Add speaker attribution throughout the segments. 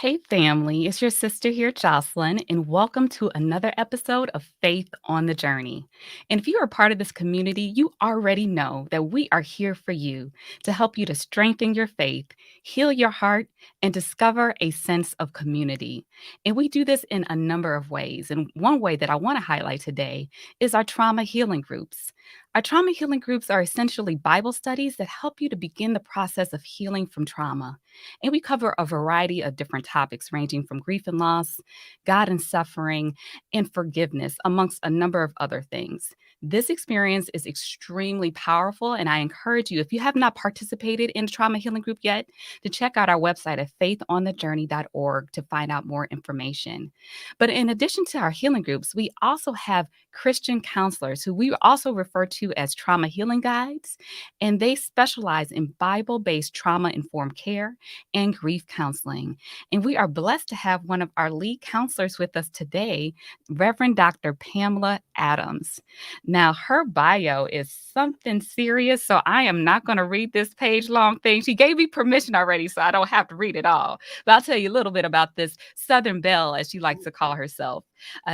Speaker 1: Hey, family, it's your sister here, Jocelyn, and welcome to another episode of Faith on the Journey. And if you are part of this community, you already know that we are here for you to help you to strengthen your faith, heal your heart, and discover a sense of community. And we do this in a number of ways. And one way that I want to highlight today is our trauma healing groups. Our trauma healing groups are essentially Bible studies that help you to begin the process of healing from trauma. And we cover a variety of different topics, ranging from grief and loss, God and suffering, and forgiveness, amongst a number of other things. This experience is extremely powerful, and I encourage you, if you have not participated in a trauma healing group yet, to check out our website at faithonthejourney.org to find out more information. But in addition to our healing groups, we also have Christian counselors who we also refer to as trauma healing guides, and they specialize in Bible based trauma informed care and grief counseling. And we are blessed to have one of our lead counselors with us today, Reverend Dr. Pamela Adams. Now, her bio is something serious, so I am not going to read this page long thing. She gave me permission already, so I don't have to read it all. But I'll tell you a little bit about this Southern Belle, as she likes to call herself.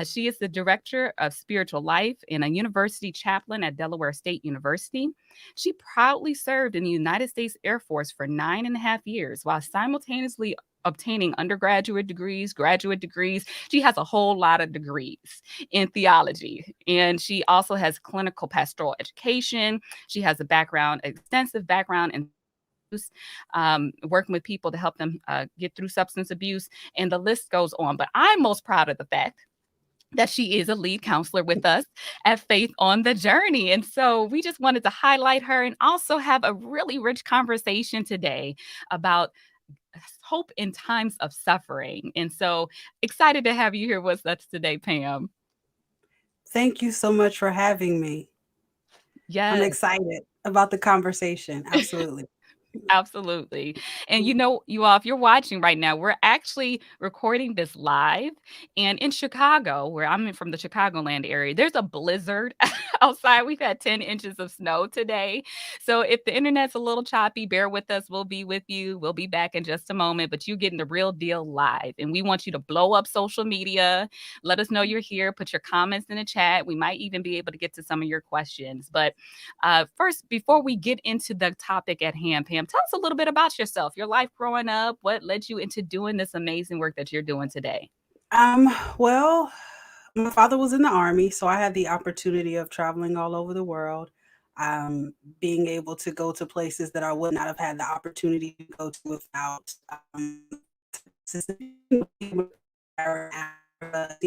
Speaker 1: She is the director of spiritual life and a university chaplain at Delaware State University. She proudly served in the United States Air Force for 9.5 years while simultaneously obtaining undergraduate degrees, graduate degrees. She has a whole lot of degrees in theology. And she also has clinical pastoral education. She has a background, extensive background in working with people to help them get through substance abuse. And the list goes on. But I'm most proud of the fact that she is a lead counselor with us at Faith on the Journey. And so we just wanted to highlight her and also have a really rich conversation today about hope in times of suffering. And so excited to have you here with us today, Pam.
Speaker 2: Thank you so much for having me. I'm
Speaker 1: Yes.
Speaker 2: excited about the conversation. Absolutely.
Speaker 1: Absolutely. And you know, you all, if you're watching right now, we're actually recording this live. And in Chicago, where from the Chicagoland area, there's a blizzard outside. We've had 10 inches of snow today. So if the internet's a little choppy, bear with us. We'll be with you. We'll be back in just a moment, but you're getting the real deal live. And we want you to blow up social media. Let us know you're here. Put your comments in the chat. We might even be able to get to some of your questions. But first, before we get into the topic at hand, Pam, tell us a little bit about yourself, your life growing up, what led you into doing this amazing work that you're doing today.
Speaker 2: Well, my father was in the army, so I had the opportunity of traveling all over the world, um, being able to go to places that I would not have had the opportunity to go to without Africa,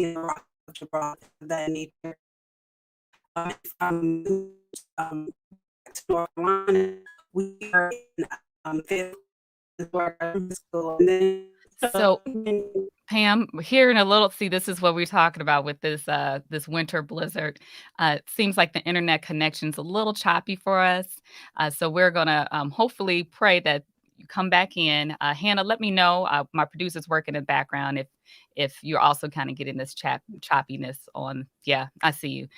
Speaker 2: Gibraltar, that nature. Um, to North Carolina, we were in fifth school, and then
Speaker 1: So, Pam, here in a little, see, this is what we're talking about with this winter blizzard. It seems like the internet connection's a little choppy for us. So we're gonna hopefully pray that you come back in. Hannah, let me know. My producer's working in the background if you're also kind of getting this choppiness on. Yeah, I see you.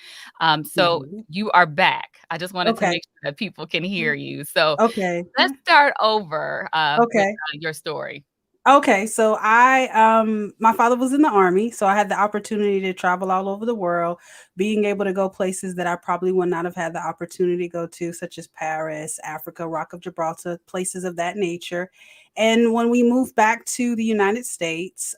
Speaker 1: So
Speaker 2: Mhm.
Speaker 1: you are back. I just wanted to
Speaker 2: Okay,
Speaker 1: make sure that people can hear you. So
Speaker 2: okay,
Speaker 1: let's start over with
Speaker 2: okay.
Speaker 1: your story.
Speaker 2: Okay, so my father was in the army, so I had the opportunity to travel all over the world, being able to go places that I probably would not have had the opportunity to go to, such as Paris, Africa, Rock of Gibraltar, places of that nature. And when we moved back to the United States,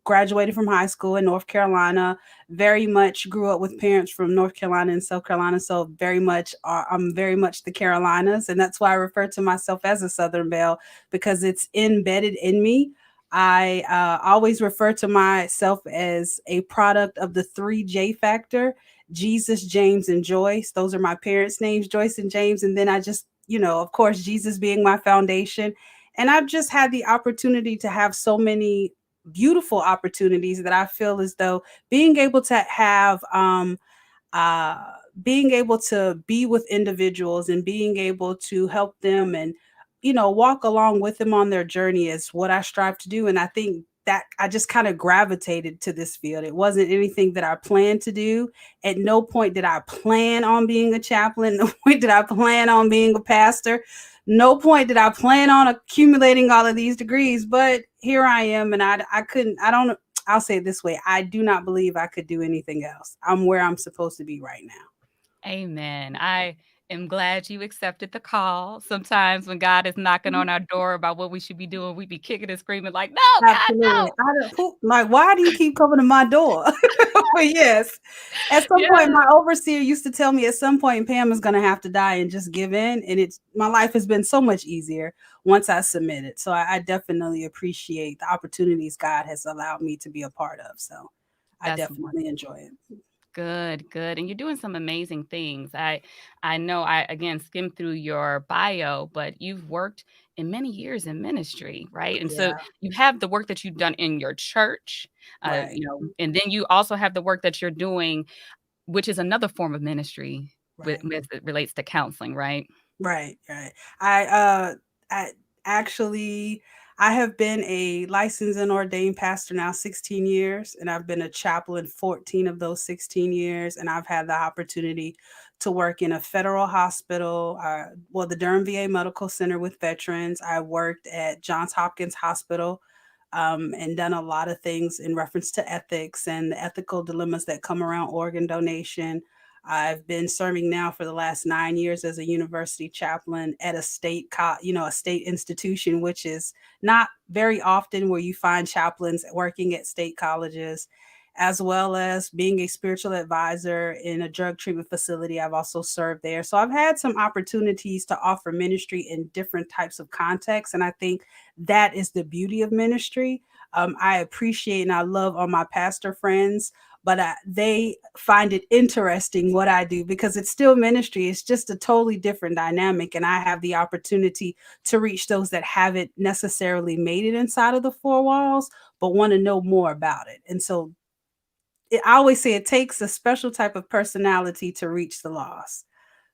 Speaker 2: graduated from high school in North Carolina, very much grew up with parents from North Carolina and South Carolina, so very much, I'm very much the Carolinas, and that's why I refer to myself as a Southern Belle because it's embedded in me. I always refer to myself as a product of the three J factor: Jesus, James, and Joyce. Those are my parents' names, Joyce and James. And then I just, of course, Jesus being my foundation. And I've just had the opportunity to have so many beautiful opportunities that I feel as though being able to have, uh, being able to be with individuals and being able to help them and walk along with them on their journey is what I strive to do. And I think that I just kind of gravitated to this field. It wasn't anything that I planned to do. At no point did I plan on being a chaplain. No point did I plan on being a pastor. No point did I plan on accumulating all of these degrees. But here I am, and I couldn't. I don't. I'll say it this way: I do not believe I could do anything else. I'm where I'm supposed to be right now.
Speaker 1: Amen. I am glad you accepted the call. Sometimes when God is knocking on our door about what we should be doing, we be kicking and screaming like, "No, God,
Speaker 2: Absolutely.
Speaker 1: no."
Speaker 2: I don't like, why do you keep coming to my door? But yes, at some point,
Speaker 1: Yeah,
Speaker 2: my overseer used to tell me at some point Pam is gonna have to die and just give in. And it's my life has been so much easier once I submitted. So I definitely appreciate the opportunities God has allowed me to be a part of. So I
Speaker 1: that's
Speaker 2: definitely
Speaker 1: wonderful.
Speaker 2: enjoy it.
Speaker 1: Good, good, and you're doing some amazing things. I know I, again, skimmed through your bio, but you've worked in many years in ministry, right? And so
Speaker 2: Yeah,
Speaker 1: you have the work that you've done in your church,
Speaker 2: right.
Speaker 1: and then you also have the work that you're doing, which is another form of ministry with
Speaker 2: Right.
Speaker 1: as it relates to counseling, right?
Speaker 2: Right, right. I actually I have been a licensed and ordained pastor now 16 years, and I've been a chaplain 14 of those 16 years, and I've had the opportunity to work in a federal hospital, well, the Durham VA Medical Center with veterans. I worked at Johns Hopkins Hospital, and done a lot of things in reference to ethics and the ethical dilemmas that come around organ donation. I've been serving now for the last 9 years as a university chaplain at a a state institution, which is not very often where you find chaplains working at state colleges, as well as being a spiritual advisor in a drug treatment facility. I've also served there. So I've had some opportunities to offer ministry in different types of contexts. And I think that is the beauty of ministry. I appreciate and I love all my pastor friends, but they find it interesting what I do because it's still ministry. It's just a totally different dynamic. And I have the opportunity to reach those that haven't necessarily made it inside of the four walls, but want to know more about it. And so I always say it takes a special type of personality to reach the lost.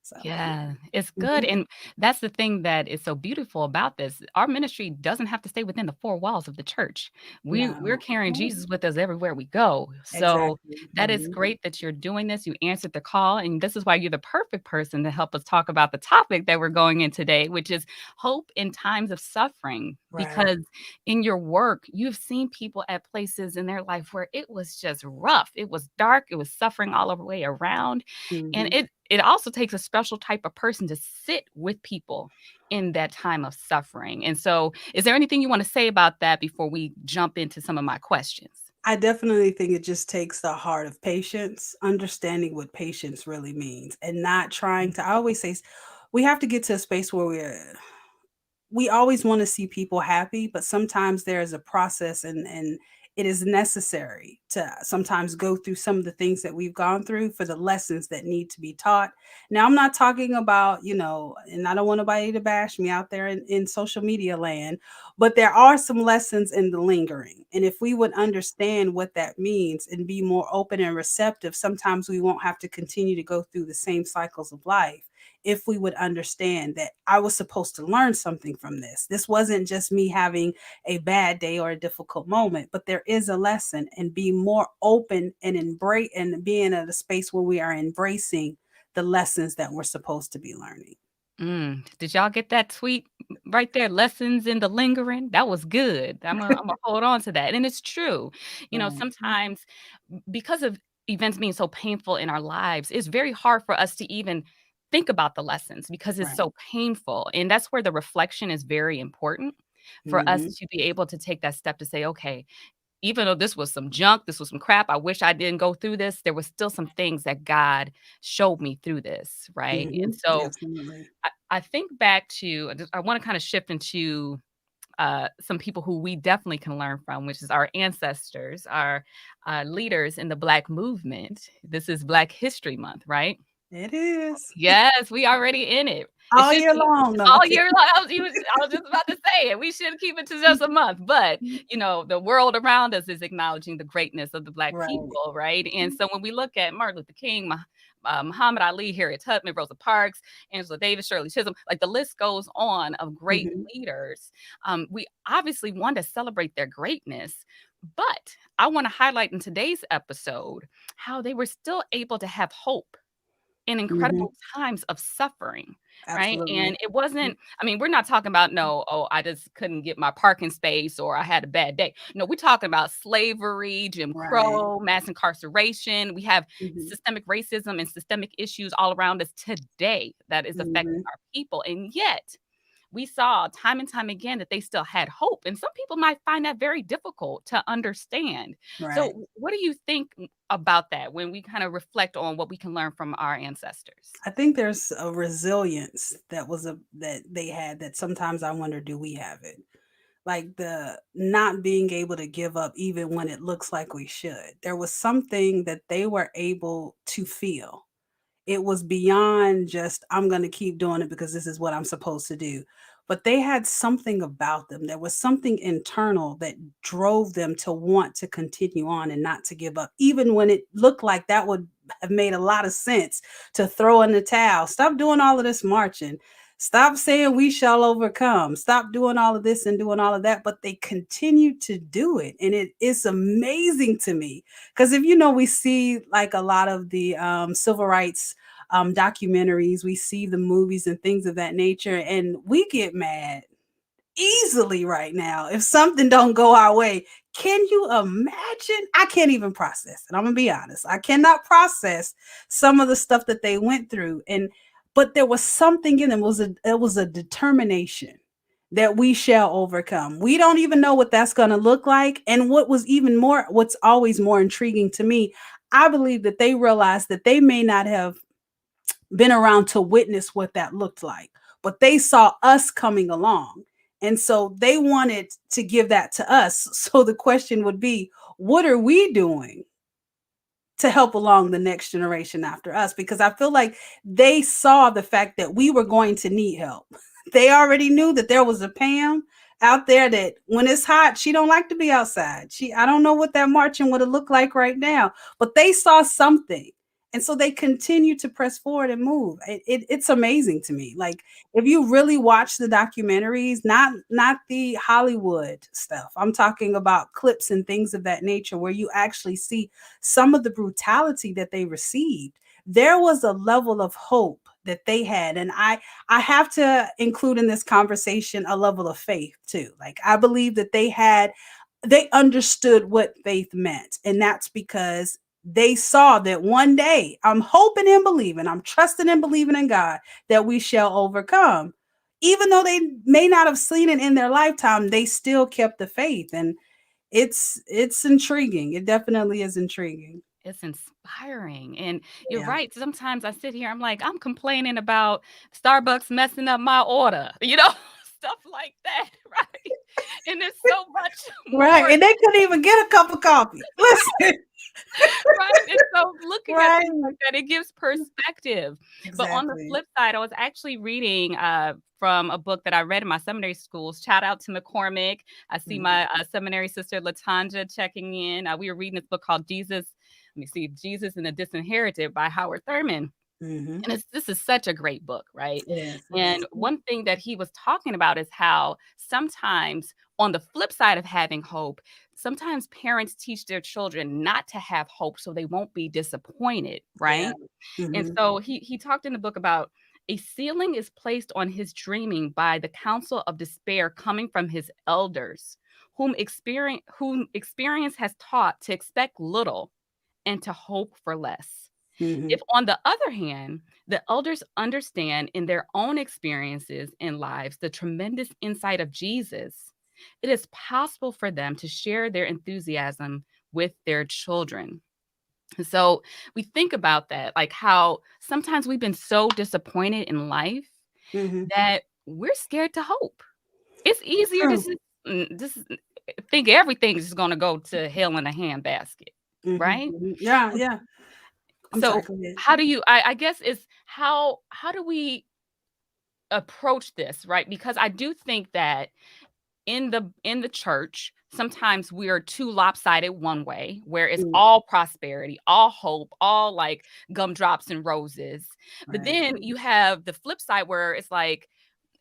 Speaker 2: So,
Speaker 1: Yeah, it's good,
Speaker 2: mhm.
Speaker 1: and that's the thing that is so beautiful about this. Our ministry doesn't have to stay within the 4 walls of the church. We're
Speaker 2: No,
Speaker 1: carrying
Speaker 2: no,
Speaker 1: Jesus with us everywhere we go. So,
Speaker 2: exactly.
Speaker 1: that is great that you're doing this. You answered the call, and this is why you're the perfect person to help us talk about the topic that we're going in today, which is hope in times of suffering.
Speaker 2: Right.
Speaker 1: Because in your work, you've seen people at places in their life where it was just rough. It was dark, it was suffering all the way around, and
Speaker 2: Hmm.
Speaker 1: it also takes a special type of person to sit with people in that time of suffering. And so, is there anything you want to say about that before we jump into some of my questions?
Speaker 2: I definitely think it just takes the heart of patience, understanding what patience really means, and not trying to. I always say we have to get to a space where we always want to see people happy, but sometimes there is a process and it is necessary to sometimes go through some of the things that we've gone through for the lessons that need to be taught. Now, I'm not talking about, and I don't want nobody to bash me out there in social media land, but there are some lessons in the lingering. And if we would understand what that means and be more open and receptive, sometimes we won't have to continue to go through the same cycles of life if we would understand that I was supposed to learn something from this. This wasn't just me having a bad day or a difficult moment, but there is a lesson, and be more open and embrace and being at a space where we are embracing the lessons that we're supposed to be learning.
Speaker 1: Did y'all get that tweet right there? Lessons in the lingering. That was good. I'm gonna hold on to that. And it's true.
Speaker 2: Right.
Speaker 1: Sometimes because of events being so painful in our lives, it's very hard for us to even think about the lessons because it's
Speaker 2: Right.
Speaker 1: so painful. And that's where the reflection is very important for us
Speaker 2: Hmm.
Speaker 1: to be able to take that step to say, okay, even though this was some junk, this was some crap, I wish I didn't go through this. There was still some things that God showed me through this, right?
Speaker 2: Hmm.
Speaker 1: And so
Speaker 2: Absolutely.
Speaker 1: I think back to I wanna kinda shift into, some people who we definitely can learn from, which is our ancestors, our, leaders in the Black movement. This is Black History Month, right?
Speaker 2: It is
Speaker 1: Yes, we already in it. It
Speaker 2: all
Speaker 1: should
Speaker 2: year
Speaker 1: be
Speaker 2: long. No, I'm
Speaker 1: all year
Speaker 2: kidding.
Speaker 1: long. I was just about to say it. We should keep it to just a month, but, the world around us is acknowledging the greatness of the Black
Speaker 2: Right.
Speaker 1: people, right? And so when we look at Martin Luther King, Muhammad Ali, Harriet Tubman, Rosa Parks, Angela Davis, Shirley Chisholm. Like the list goes on of great
Speaker 2: Mhm.
Speaker 1: leaders. We obviously want to celebrate their greatness, but I want to highlight in today's episode how they were still able to have hope in
Speaker 2: Mhm.
Speaker 1: incredible times of suffering, right?
Speaker 2: Absolutely.
Speaker 1: And it wasn't, I mean, we're not talking about, no, oh, I just couldn't get my parking space or I had a bad day. No, we're talking about slavery, Jim
Speaker 2: Right.
Speaker 1: Crow, mass incarceration. We have
Speaker 2: Mhm.
Speaker 1: systemic racism and systemic issues all around us today that is affecting
Speaker 2: Mhm.
Speaker 1: our people. And yet, we saw time and time again that they still had hope. And some people might find that very difficult to understand.
Speaker 2: Right.
Speaker 1: So, what do you think about that when we kind of reflect on what we can learn from our ancestors?
Speaker 2: I think there's a resilience that they had that sometimes I wonder, do we have it? Like the not being able to give up even when it looks like we should. There was something that they were able to feel. It was beyond just, I'm going to keep doing it because this is what I'm supposed to do. But they had something about them. There was something internal that drove them to want to continue on and not to give up, even when it looked like that would have made a lot of sense to throw in the towel. Stop doing all of this marching. Stop saying we shall overcome. Stop doing all of this and doing all of that. But they continue to do it. And it is amazing to me because if you know, we see like a lot of the civil rights documentaries, we see the movies and things of that nature, and we get mad easily right now if something don't go our way. Can you imagine? I can't even process it. I'm gonna be honest. I cannot process some of the stuff that they went through, and but there was something in them. It was a determination that we shall overcome. We don't even know what that's going to look like. And what's always more intriguing to me, I believe that they realized that they may not have been around to witness what that looked like, but they saw us coming along. And so they wanted to give that to us. So the question would be, what are we doing to help along the next generation after us? Because I feel like they saw the fact that we were going to need help. They already knew that there was a Pam out there that when it's hot, she don't like to be outside. I don't know what that marching would have looked like right now, but they saw something. And so they continue to press forward and move. It's amazing to me. Like if you really watch the documentaries, not the Hollywood stuff. I'm talking about clips and things of that nature where you actually see some of the brutality that they received. There was a level of hope that they had, and I have to include in this conversation a level of faith too. Like I believe that they understood what faith meant, and that's because they saw that one day, I'm hoping and believing, I'm trusting and believing in God that we shall overcome. Even though they may not have seen it in their lifetime, they still kept the faith. And it's intriguing. It definitely is intriguing.
Speaker 1: It's inspiring. And you're
Speaker 2: Yeah.
Speaker 1: right. Sometimes I sit here, I'm like, I'm complaining about Starbucks messing up my order, you know, stuff like that, right? And there's so much
Speaker 2: Right,
Speaker 1: more,
Speaker 2: and they couldn't even get a cup of coffee. Listen.
Speaker 1: right? And so looking at
Speaker 2: Right.
Speaker 1: things like that, it gives perspective. But on the
Speaker 2: Exactly.
Speaker 1: flip side, I was actually reading from a book that I read in my seminary schools. Shout out to McCormick. I see
Speaker 2: Mhm.
Speaker 1: my seminary sister Latanja checking in. We were reading this book called Jesus. Let me see, Jesus and the Disinherited by Howard Thurman.
Speaker 2: Mhm.
Speaker 1: And this is such a great book, right?
Speaker 2: It is, it
Speaker 1: And
Speaker 2: is.
Speaker 1: one thing that he was talking about is how sometimes, on the flip side of having hope, sometimes parents teach their children not to have hope so they won't be disappointed,
Speaker 2: Yeah.
Speaker 1: right? And
Speaker 2: Mhm.
Speaker 1: so he talked in the book about a ceiling is placed on his dreaming by the counsel of despair coming from his elders, whom experience has taught to expect little and to hope for less.
Speaker 2: Mhm.
Speaker 1: If, on the other hand, the elders understand in their own experiences in lives the tremendous insight of Jesus, it is possible for them to share their enthusiasm with their children. So we think about that, like how sometimes we've been so disappointed in life
Speaker 2: Mhm.
Speaker 1: that we're scared to hope. It's easier to
Speaker 2: True.
Speaker 1: just think everything's just going to go to hell in a handbasket,
Speaker 2: Mhm,
Speaker 1: right?
Speaker 2: mhm. Yeah, yeah. I'm sorry,
Speaker 1: So
Speaker 2: go ahead.
Speaker 1: how do you I guess is how do we approach this, right? Because I do think that in the church, sometimes we are too lopsided one way, where it's
Speaker 2: Mm,
Speaker 1: all prosperity, all hope, all like gumdrops and roses. But
Speaker 2: right.
Speaker 1: then you have the flip side where it's like,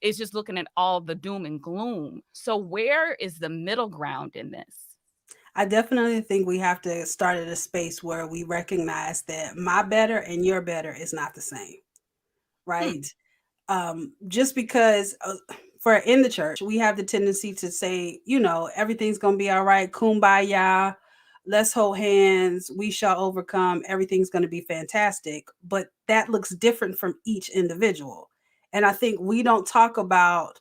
Speaker 1: it's just looking at all the doom and gloom. So where is the middle ground in this?
Speaker 2: I definitely think we have to start at a space where we recognize that my better and your better is not the same, right?
Speaker 1: Hmm.
Speaker 2: Just because for in the church, we have the tendency to say, everything's going to be all right, kumbaya, let's hold hands, we shall overcome, everything's going to be fantastic. But that looks different from each individual. And I think we don't talk about,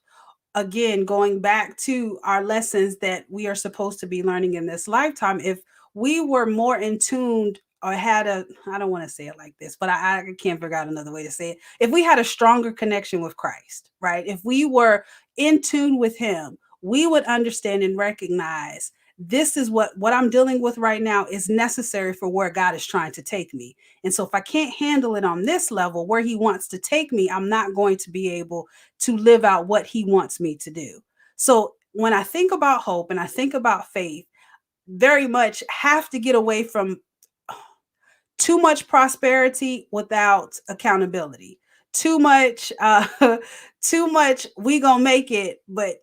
Speaker 2: again, going back to our lessons that we are supposed to be learning in this lifetime. If we were more in tuned or had a, I don't want to say it like this, but I can't figure out another way to say it. If we had a stronger connection with Christ, right? If we were in tune with him, we would understand and recognize this is what I'm dealing with right now is necessary for where God is trying to take me. And so if I can't handle it on this level where he wants to take me, I'm not going to be able to live out what he wants me to do. So when I think about hope and I think about faith, very much have to get away from too much prosperity without accountability. Too much, too much. We gonna make it, but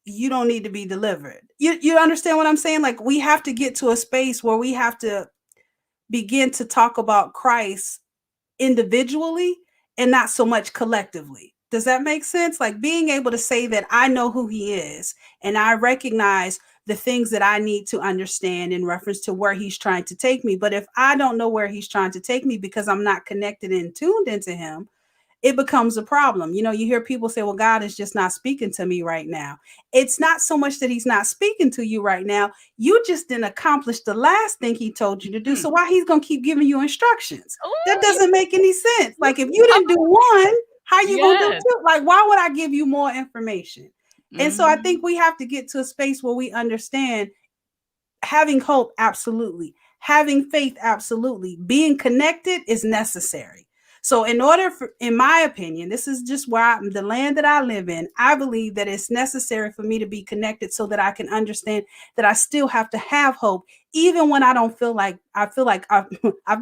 Speaker 2: you don't need to be delivered. You understand what I'm saying? Like we have to get to a space where we have to begin to talk about Christ individually and not so much collectively. Does that make sense? Like being able to say that I know who he is and I recognize the things that I need to understand in reference to where he's trying to take me. But if I don't know where he's trying to take me because I'm not connected and tuned into him, it becomes a problem. You hear people say, well, God is just not speaking to me right now. It's not so much that he's not speaking to you right now. You just didn't accomplish the last thing he told you to do.
Speaker 1: Hmm.
Speaker 2: So why he's going to keep giving you instructions? That
Speaker 1: Oh,
Speaker 2: doesn't make any sense.
Speaker 1: you
Speaker 2: Like if you
Speaker 1: come
Speaker 2: didn't do one, how you going to do
Speaker 1: yes.
Speaker 2: two? Like, why would I give you more information? And so I think
Speaker 1: Mhm.
Speaker 2: we have to get to a space where we understand having hope, absolutely. Having faith, absolutely. Being connected is necessary. So, in order for, in my opinion, this is just where the land that I live in, I believe that it's necessary for me to be connected so that I can understand that I still have to have hope, even when I don't feel like I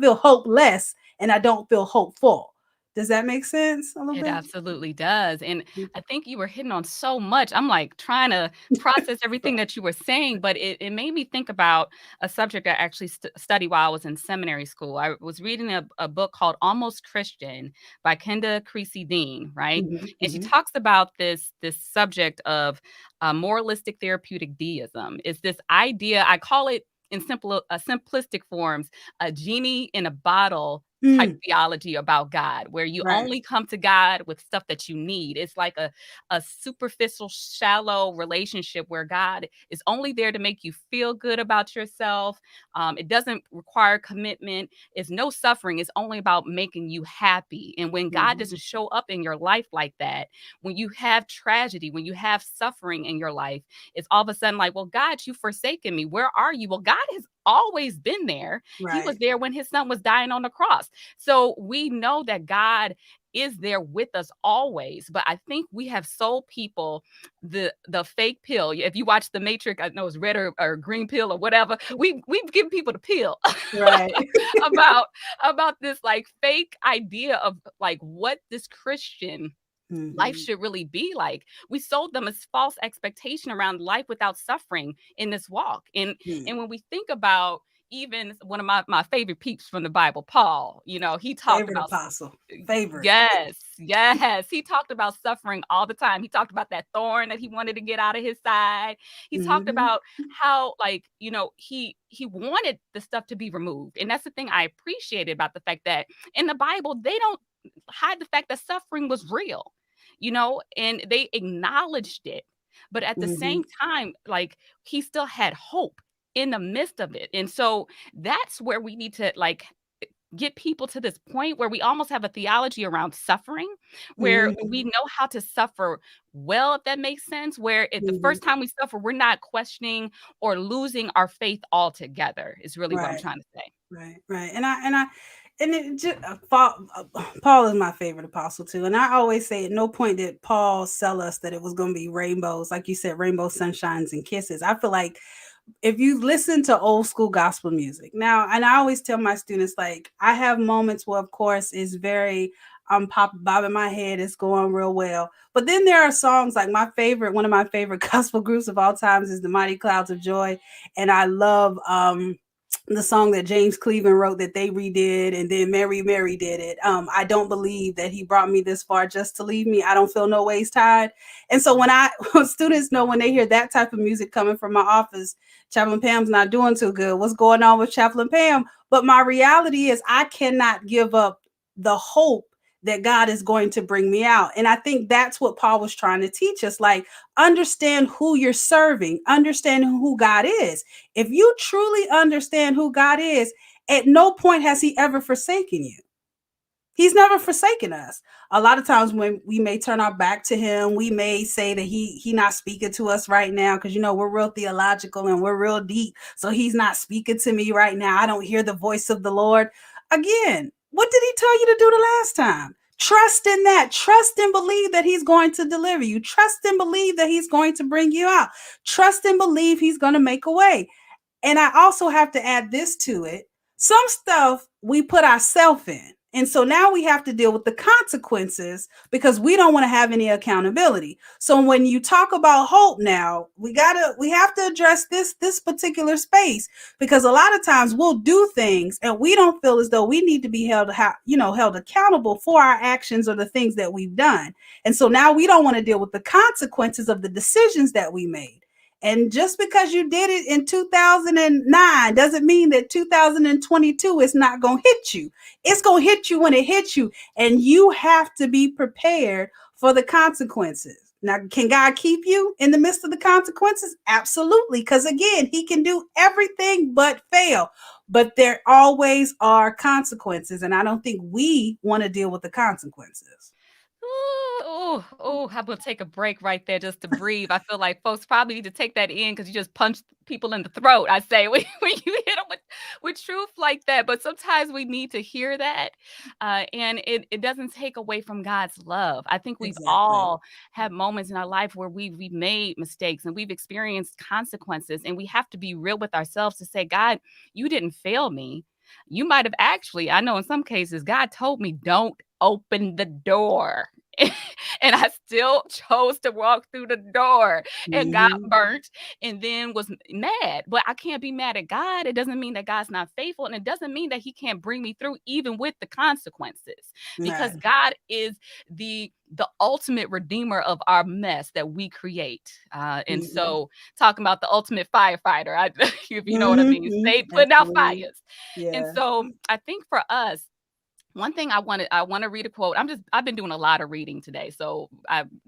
Speaker 2: feel hopeless and I don't feel hopeful. Does that make sense a little
Speaker 1: It
Speaker 2: bit?
Speaker 1: absolutely does, and I think you were hitting on so much. I'm, like, trying to process everything that you were saying, but it made me think about a subject I actually studied while I was in seminary school. I was reading a book called Almost Christian by Kenda Creasy Dean, right?
Speaker 2: Mhm,
Speaker 1: And she
Speaker 2: mhm,
Speaker 1: talks about this subject of, moralistic therapeutic deism. It's this idea, I call it in simplistic forms, a genie in a bottle type
Speaker 2: mm,
Speaker 1: theology about God, where you
Speaker 2: right.
Speaker 1: only come to God with stuff that you need. It's like a superficial, shallow relationship where God is only there to make you feel good about yourself. It doesn't require commitment. It's no suffering. It's only about making you happy. And when God
Speaker 2: Mhm,
Speaker 1: doesn't show up in your life like that, when you have tragedy, when you have suffering in your life, it's all of a sudden like, well, God, you've forsaken me. Where are you? Well, God has always been there. He was
Speaker 2: right.
Speaker 1: there when his son was dying on the cross. So we know that God is there with us always. But I think we have sold people the fake pill. If you watch The Matrix, I know it's red or green pill or whatever. We've given people the pill
Speaker 2: Right.
Speaker 1: about about this like fake idea of like what this Christian life
Speaker 2: Mhm,
Speaker 1: should really be like. We sold them as false expectation around life without suffering in this walk. And
Speaker 2: mm.
Speaker 1: when we think about even one of my favorite peeps from the Bible, Paul, he talked
Speaker 2: Favorite
Speaker 1: about
Speaker 2: apostle. Favorite.
Speaker 1: yes, yes. He talked about suffering all the time. He talked about that thorn that he wanted to get out of his side. He talked
Speaker 2: Mhm,
Speaker 1: about how, like, he wanted the stuff to be removed. And that's the thing I appreciated about the fact that in the Bible, they don't hide the fact that suffering was real, and they acknowledged it. But at the
Speaker 2: mhm,
Speaker 1: same time, like he still had hope in the midst of it. And so that's where we need to like get people to this point where we almost have a theology around suffering, where
Speaker 2: mhm,
Speaker 1: we know how to suffer well, if that makes sense. Where if the
Speaker 2: mhm.
Speaker 1: first time we suffer, we're not questioning or losing our faith altogether, is really what I'm
Speaker 2: Right,
Speaker 1: trying to say.
Speaker 2: right, right. And it just Paul is my favorite apostle too. And I always say at no point did Paul sell us that it was going to be rainbows, like you said, rainbow sunshines and kisses. I feel like if you listen to old school gospel music now, and I always tell my students, like, I have moments where, of course, it's very pop bobbing my head, it's going real well. But then there are songs like one of my favorite gospel groups of all times is the Mighty Clouds of Joy, and I love the song that James Cleveland wrote that they redid, and then Mary did it. I don't believe that he brought me this far just to leave me. I don't feel no ways tied. And so when students know when they hear that type of music coming from my office, Chaplain Pam's not doing too good. What's going on with Chaplain Pam? But my reality is I cannot give up the hope that God is going to bring me out. And I think that's what Paul was trying to teach us. Like, understand who you're serving, understand who God is. If you truly understand who God is, at no point has he ever forsaken you. He's never forsaken us. A lot of times when we may turn our back to him, we may say that he not speaking to us right now because we're real theological and we're real deep. So he's not speaking to me right now. I don't hear the voice of the Lord. Again, what did he tell you to do the last time? Trust in that. Trust and believe that he's going to deliver you. Trust and believe that he's going to bring you out. Trust and believe he's going to make a way. And I also have to add this to it. Some stuff we put ourselves in. And so now we have to deal with the consequences because we don't want to have any accountability. So when you talk about hope now, we have to address this particular space because a lot of times we'll do things and we don't feel as though we need to be held accountable for our actions or the things that we've done. And so now we don't want to deal with the consequences of the decisions that we made. And just because you did it in 2009 doesn't mean that 2022 is not going to hit you. It's going to hit you when it hits you. And you have to be prepared for the consequences. Now, can God keep you in the midst of the consequences? Absolutely. Because again, he can do everything but fail. But there always are consequences. And I don't think we want to deal with the consequences.
Speaker 1: I'm gonna take a break right there just to breathe. I feel like folks probably need to take that in because you just punched people in the throat. I say when you hit them with truth like that. But sometimes we need to hear that, and it doesn't take away from God's love. I think we've
Speaker 2: Exactly.
Speaker 1: all had moments in our life where we've made mistakes and we've experienced consequences, and we have to be real with ourselves to say, God, you didn't fail me. You might have actually, I know in some cases, God told me, don't open the door. And I still chose to walk through the door and got
Speaker 2: Mm-hmm.
Speaker 1: burnt and then was mad. But I can't be mad at God. It doesn't mean that God's not faithful. And it doesn't mean that he can't bring me through even with the consequences. Because
Speaker 2: Right.
Speaker 1: God is the ultimate redeemer of our mess that we create. And
Speaker 2: Mm-hmm.
Speaker 1: so talking about the ultimate firefighter, if you know what I mean,
Speaker 2: Mm-hmm.
Speaker 1: stay putting out
Speaker 2: Absolutely.
Speaker 1: fires. And
Speaker 2: Yeah.
Speaker 1: so I think for us, one thing I want to read a quote. I've been doing a lot of reading today. So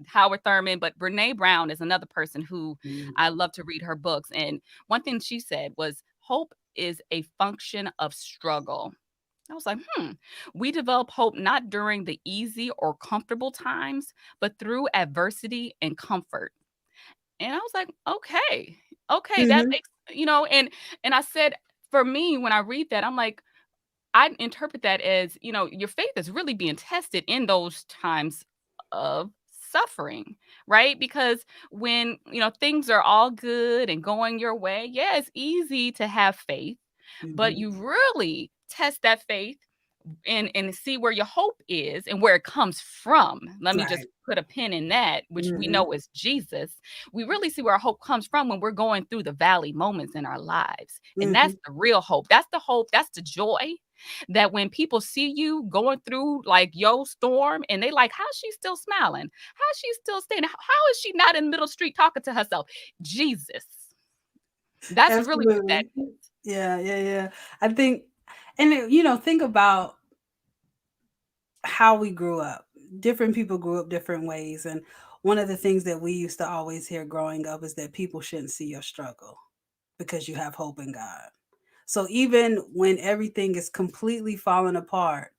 Speaker 1: Howard Thurman, but Brene Brown is another person who
Speaker 2: Mm-hmm.
Speaker 1: I love to read her books. And one thing she said was hope is a function of struggle. I was like, we develop hope not during the easy or comfortable times, but through adversity and comfort. And I was like, okay, that
Speaker 2: Mm-hmm.
Speaker 1: makes, and I said, for me, when I read that, I'm like, I interpret that as, your faith is really being tested in those times of suffering, right? Because when, things are all good and going your way, yeah, it's easy to have faith, but
Speaker 2: Mm-hmm.
Speaker 1: you really test that faith and see where your hope is and where it comes from. Let me just
Speaker 2: Right.
Speaker 1: put a pin in that, which we
Speaker 2: Mm-hmm.
Speaker 1: know is Jesus. We really see where our hope comes from when we're going through the valley moments in our lives. And
Speaker 2: Mm-hmm.
Speaker 1: that's the real hope. That's the hope. That's the joy that when people see you going through like your storm and they like, how's she still smiling? How's she still staying? How is she not in the middle street talking to herself? Jesus. That's really what that
Speaker 2: Absolutely.
Speaker 1: is.
Speaker 2: Yeah, yeah, yeah. I think, and think about how we grew up. Different people grew up different ways. And one of the things that we used to always hear growing up is that people shouldn't see your struggle because you have hope in God. So even when everything is completely falling apart,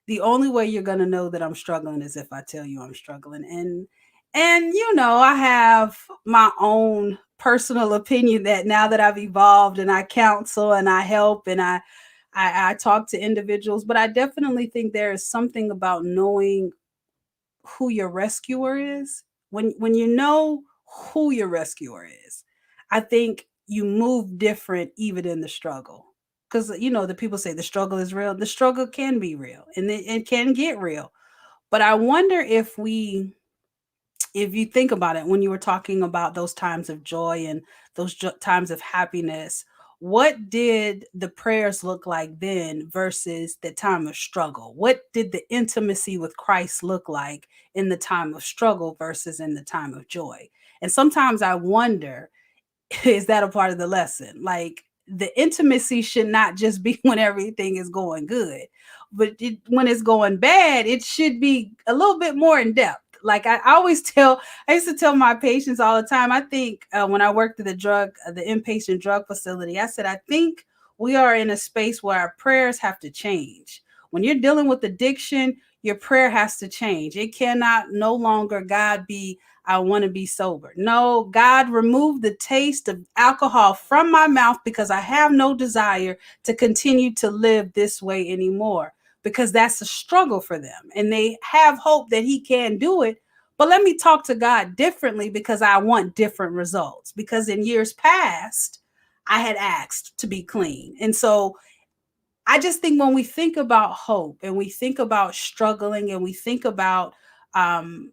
Speaker 2: the only way you're going to know that I'm struggling is if I tell you I'm struggling. And I have my own personal opinion that now that I've evolved and I counsel and I help and I talk to individuals, but I definitely think there is something about knowing who your rescuer is. When you know who your rescuer is, I think you move different even in the struggle. Because, the people say the struggle is real. The struggle can be real and it can get real. But I wonder if you think about it, when you were talking about those times of joy and those times of happiness, what did the prayers look like then versus the time of struggle? What did the intimacy with Christ look like in the time of struggle versus in the time of joy? And sometimes I wonder, is that a part of the lesson? Like, the intimacy should not just be when everything is going good, but when it's going bad, it should be a little bit more in depth. Like, I used to tell my patients all the time. I think when I worked at the inpatient drug facility, I said, I think we are in a space where our prayers have to change. When you're dealing with addiction, your prayer has to change. It cannot no longer, God, be I want to be sober. No, God, remove the taste of alcohol from my mouth because I have no desire to continue to live this way anymore. Because that's a struggle for them. And they have hope that He can do it. But let me talk to God differently because I want different results. Because in years past, I had asked to be clean. And so I just think when we think about hope and we think about struggling and we think about um,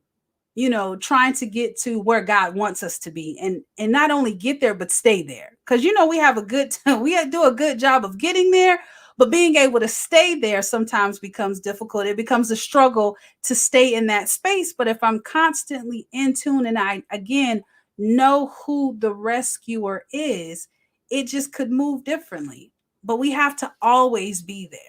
Speaker 2: trying to get to where God wants us to be, and not only get there but stay there, because we have a good we do a good job of getting there, but being able to stay there sometimes becomes difficult. It becomes a struggle to stay in that space. But if I'm constantly in tune and I again know who the rescuer is, it just could move differently. But we have to always be there.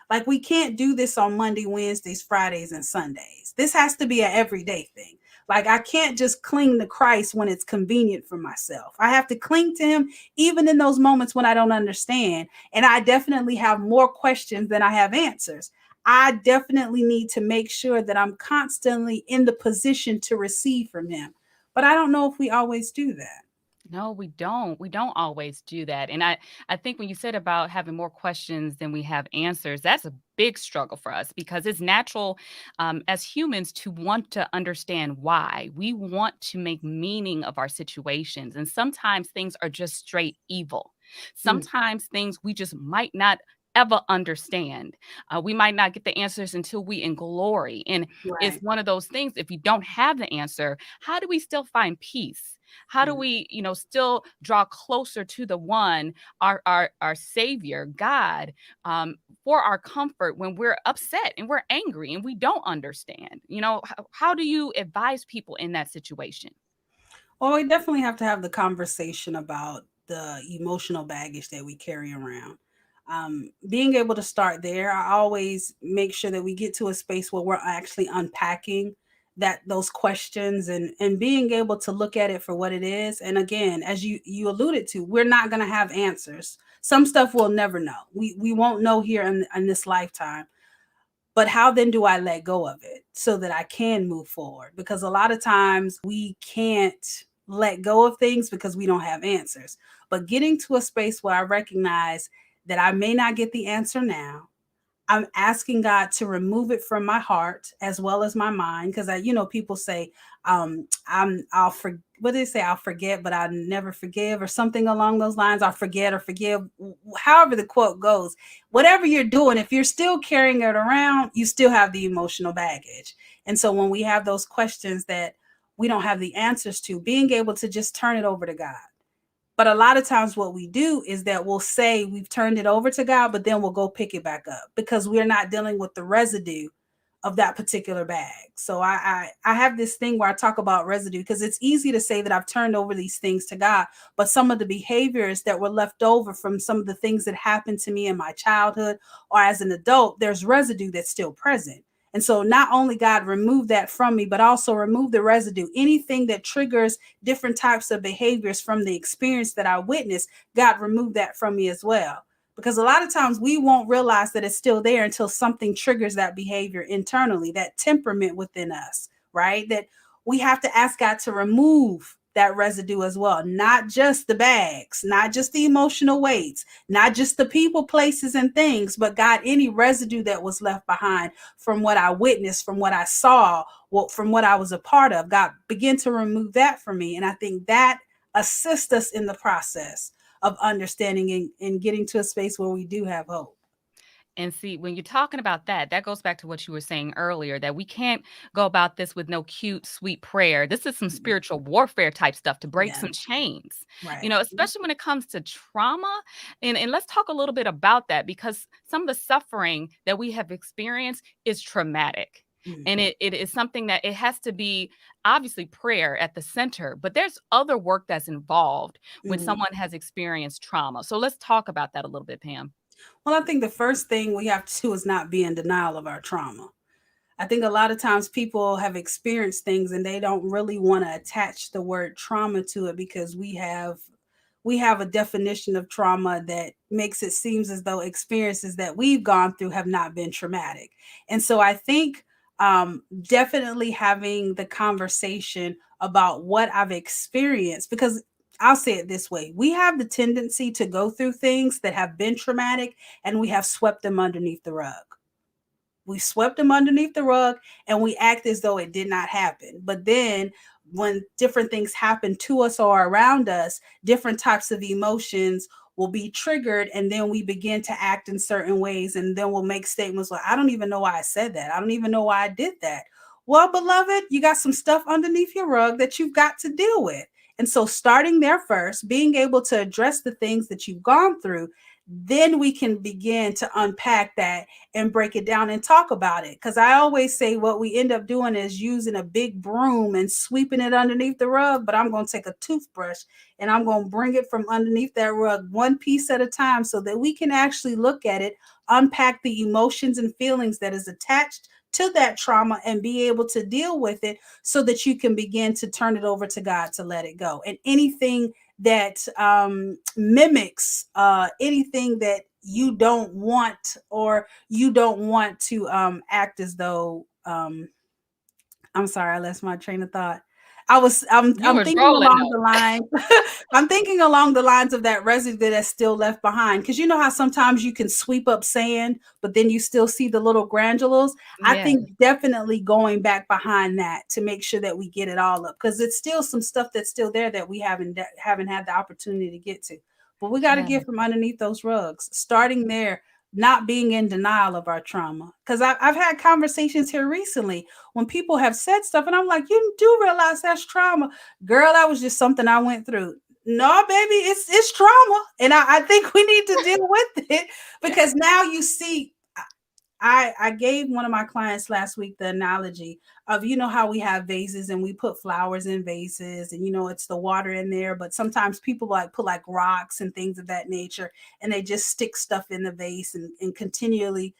Speaker 2: Like, we can't do this on Monday, Wednesdays, Fridays, and Sundays. This has to be an everyday thing. Like, I can't just cling to Christ when it's convenient for myself. I have to cling to Him even in those moments when I don't understand. And I definitely have more questions than I have answers. I definitely need to make sure that I'm constantly in the position to receive from Him. But I don't know if we always do that.
Speaker 1: No, we don't. We don't always do that. And I think when you said about having more questions than we have answers, that's a big struggle for us because it's natural as humans to want to understand why. We want to make meaning of our situations. And sometimes things are just straight evil.
Speaker 2: Mm,
Speaker 1: Sometimes things we just might not ever understand. We might not get the answers until we in glory. And it's
Speaker 2: right.
Speaker 1: one of those things, if you don't have the answer, how do we still find peace? How do
Speaker 2: Mm.
Speaker 1: we, still draw closer to the one, our Savior, God, for our comfort when we're upset and we're angry and we don't understand? How do you advise people in that situation?
Speaker 2: Well, we definitely have to have the conversation about the emotional baggage that we carry around. Being able to start there, I always make sure that we get to a space where we're actually unpacking those questions and being able to look at it for what it is. And again, as you alluded to, we're not going to have answers. Some stuff we'll never know. We won't know here in this lifetime. But how then do I let go of it so that I can move forward? Because a lot of times we can't let go of things because we don't have answers. But getting to a space where I recognize that I may not get the answer now, I'm asking God to remove it from my heart as well as my mind. Because people say, what do they say? I'll forget, but I'll never forgive, or something along those lines. I'll forget or forgive. However the quote goes, whatever you're doing, if you're still carrying it around, you still have the emotional baggage. And so when we have those questions that we don't have the answers to, being able to just turn it over to God. But a lot of times, what we do is that we'll say we've turned it over to God, but then we'll go pick it back up because we're not dealing with the residue of that particular bag. So I have this thing where I talk about residue because it's easy to say that I've turned over these things to God, but some of the behaviors that were left over from some of the things that happened to me in my childhood or as an adult, there's residue that's still present. And so not only God remove that from me, but also remove the residue. Anything that triggers different types of behaviors from the experience that I witnessed, God remove that from me as well. Because a lot of times we won't realize that it's still there until something triggers that behavior internally, that temperament within us, right? That we have to ask God to remove that residue as well, not just the bags, not just the emotional weights, not just the people, places, and things, but God, any residue that was left behind from what I witnessed, from what I saw, from what I was a part of, God, begin to remove that from me. And I think that assists us in the process of understanding and getting to a space where we do have hope.
Speaker 1: And see, when you're talking about that, that goes back to what you were saying earlier, that we can't go about this with no cute, sweet prayer. This is some
Speaker 2: Mhm.
Speaker 1: spiritual warfare type stuff to break
Speaker 2: Yeah,
Speaker 1: some chains,
Speaker 2: right.
Speaker 1: especially when it comes to trauma. And let's talk a little bit about that, because some of the suffering that we have experienced is traumatic.
Speaker 2: Mhm.
Speaker 1: And it is something that it has to be obviously prayer at the center, but there's other work that's involved when
Speaker 2: Mhm.
Speaker 1: someone has experienced trauma. So let's talk about that a little bit, Pam.
Speaker 2: Well, I think the first thing we have to do is not be in denial of our trauma. I think a lot of times people have experienced things and they don't really want to attach the word trauma to it because we have a definition of trauma that makes it seems as though experiences that we've gone through have not been traumatic. And so I think definitely having the conversation about what I've experienced, because I'll say it this way: we have the tendency to go through things that have been traumatic and we have swept them underneath the rug. We swept them underneath the rug and we act as though it did not happen. But then when different things happen to us or around us, different types of emotions will be triggered, and then we begin to act in certain ways, and then we'll make statements like, I don't even know why I said that. I don't even know why I did that. Well, beloved, you got some stuff underneath your rug that you've got to deal with. And so starting there first, being able to address the things that you've gone through, then we can begin to unpack that and break it down and talk about it. Because I always say what we end up doing is using a big broom and sweeping it underneath the rug. But I'm going to take a toothbrush and I'm going to bring it from underneath that rug one piece at a time so that we can actually look at it, unpack the emotions and feelings that is attached to that trauma and be able to deal with it so that you can begin to turn it over to God to let it go. And anything that mimics anything that you don't want, or you don't want to act as though I'm sorry, I lost my train of thought.
Speaker 1: You
Speaker 2: I'm
Speaker 1: was
Speaker 2: thinking
Speaker 1: rolling
Speaker 2: along
Speaker 1: though.
Speaker 2: the line. I'm thinking along the lines of that residue that's still left behind. Because you know how sometimes you can sweep up sand, but then you still see the little granules. I
Speaker 1: Yeah.
Speaker 2: think definitely going back behind that to make sure that we get it all up, because it's still some stuff that's still there that we haven't had the opportunity to get to. But we got to
Speaker 1: Yeah.
Speaker 2: get from underneath those rugs. Starting there, not being in denial of our trauma. Because I've had conversations here recently when people have said stuff and I'm like, you do realize that's trauma. Girl, that was just something I went through. No, baby, it's trauma. And I think we need to deal with it,
Speaker 1: Yeah.
Speaker 2: because now you see, I gave one of my clients last week the analogy of, you know how we have vases and we put flowers in vases, and it's the water in there, but sometimes people like put like rocks and things of that nature, and they just stick stuff in the vase and continually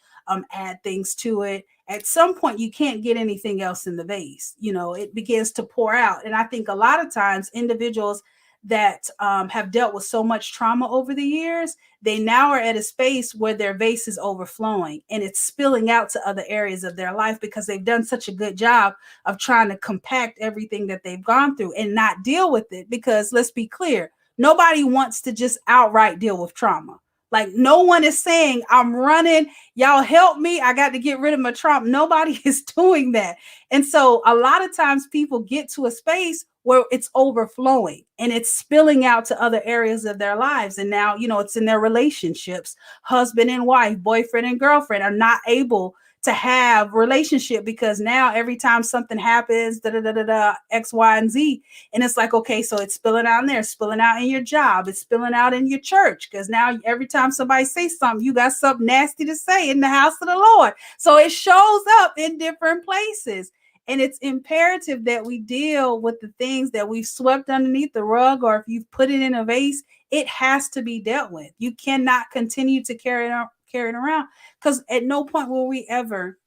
Speaker 2: add things to it. At some point you can't get anything else in the vase. It begins to pour out. And I think a lot of times individuals that have dealt with so much trauma over the years, they now are at a space where their vase is overflowing and it's spilling out to other areas of their life because they've done such a good job of trying to compact everything that they've gone through and not deal with it. Because let's be clear, nobody wants to just outright deal with trauma. Like, no one is saying, I'm running, y'all help me, I got to get rid of my trauma. Nobody is doing that. And so a lot of times people get to a space where it's overflowing and it's spilling out to other areas of their lives. And now, it's in their relationships. Husband and wife, boyfriend and girlfriend are not able to have relationship because now every time something happens, da da da da da, X, Y, and Z, and it's like, okay, so it's spilling out in there, spilling out in your job, it's spilling out in your church, because now every time somebody says something, you got something nasty to say in the house of the Lord. So it shows up in different places. And it's imperative that we deal with the things that we've swept underneath the rug, or if you've put it in a vase, it has to be dealt with. You cannot continue to carry it around, because at no point will we ever